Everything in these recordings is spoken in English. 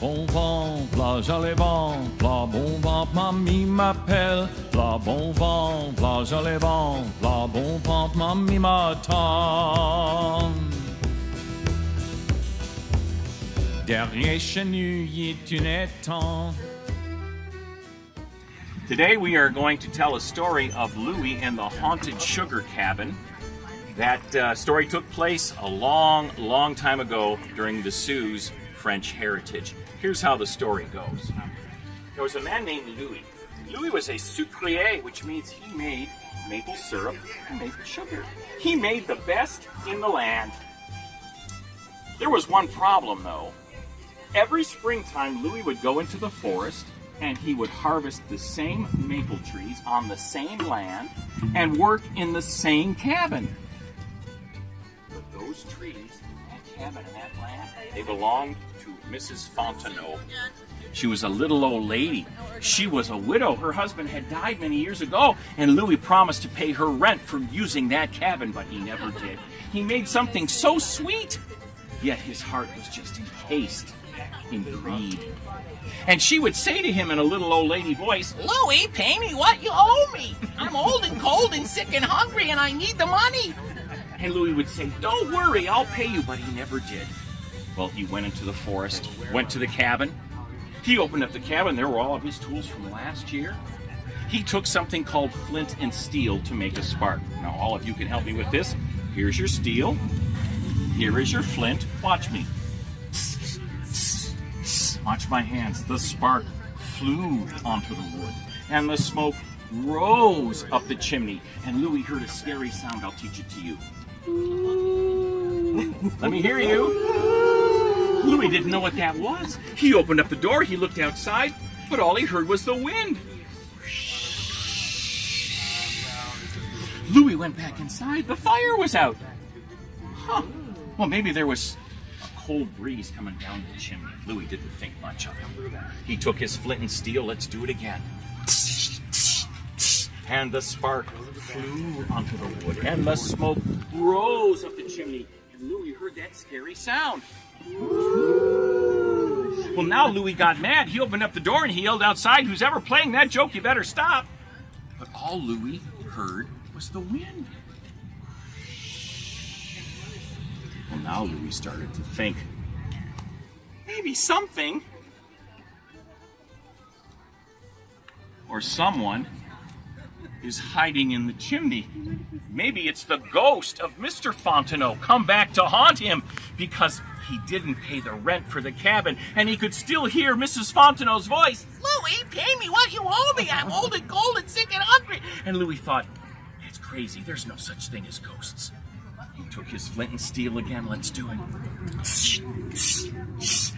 bon vent, v'là j'allais vent, v'là bon vent, mamie m'appelle. V'là bon vent, v'là j'allais vent, v'là bon vent, mamie m'attend. Derrière chez nous, y est une étang. Today we are going to tell a story of Louis and the haunted sugar cabin. That story took place a long time ago during the Sioux French heritage. Here's how the story goes. There was a man named Louis. Louis was a sucrier, which means he made maple syrup and maple sugar. He made the best in the land. There was one problem though. Every springtime, Louis would go into the forest and he would harvest the same maple trees on the same land and work in the same cabin. But those trees, that cabin and that land, they belonged to Mrs. Fontenot. She was a little old lady. She was a widow. Her husband had died many years ago, and Louis promised to pay her rent for using that cabin, but he never did. He made something so sweet, yet his heart was just encased in greed. And she would say to him in a little old lady voice, Louis, pay me what you owe me. I'm old and cold and sick and hungry and I need the money. and Louis would say, "Don't worry, I'll pay you," but he never did. Well, he went into the forest, went to the cabin. He opened up the cabin. There were all of his tools from last year. He took something called flint and steel to make a spark. Now, all of you can help me with this. Here's your steel. Here is your flint. Watch me. Watch my hands. The spark flew onto the wood, and the smoke rose up the chimney. And Louis heard a scary sound. I'll teach it to you. Let me hear you. Louis didn't know what that was. He opened up the door. He looked outside, but all he heard was the wind. Louis went back inside. The fire was out. Huh. Well, maybe there was a cold breeze coming down the chimney. Louis didn't think much of it. He took his flint and steel. Let's do it again. And the spark flew onto the wood, and the smoke rose up the chimney. And Louis heard that scary sound. Well, now Louis got mad. He opened up the door and he yelled outside, "Who's ever playing that joke, you better stop." But all Louis heard was the wind. Well, now Louis started to think, maybe something or someone is hiding in the chimney. Maybe it's the ghost of Mr. Fontenot come back to haunt him, because he didn't pay the rent for the cabin, and he could still hear Mrs. Fontenot's voice. Louis, pay me what you owe me. I'm old and cold and sick and hungry. And Louis thought, that's crazy. There's no such thing as ghosts. He took his flint and steel again. Let's do it.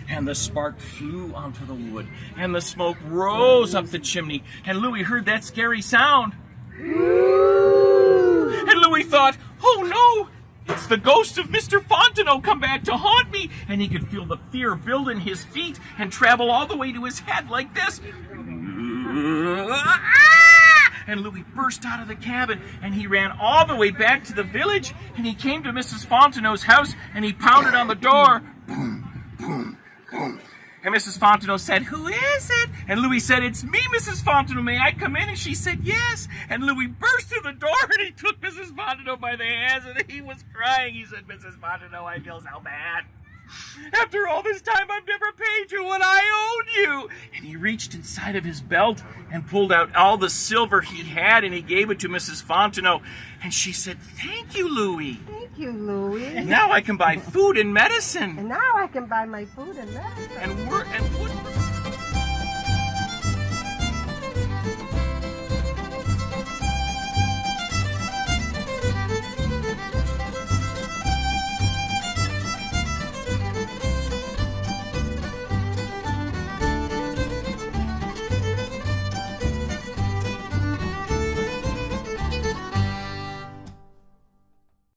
And the spark flew onto the wood, and the smoke rose up the chimney, and Louis heard that scary sound. And Louis thought, oh no, it's the ghost of Mr. Fontenot come back to haunt me. And he could feel the fear build in his feet and travel all the way to his head like this. And Louis burst out of the cabin, and he ran all the way back to the village, and he came to Mrs. Fontenot's house, and he pounded on the door. Boom, boom, boom. And Mrs. Fontenot said, "Who is it?" And Louis said, "It's me, Mrs. Fontenot. May I come in?" And she said, "Yes." And Louis burst through the door, and he took Mrs. Fontenot by the hands, and he was crying. He said, "Mrs. Fontenot, I feel so bad. After all this time, I've never paid you what I owed you." And he reached inside of his belt and pulled out all the silver he had, and he gave it to Mrs. Fontenot. And she said, "Thank you, Louis. Thank you, Louis. And now I can buy food and medicine." And now I can buy my food and medicine. And wood for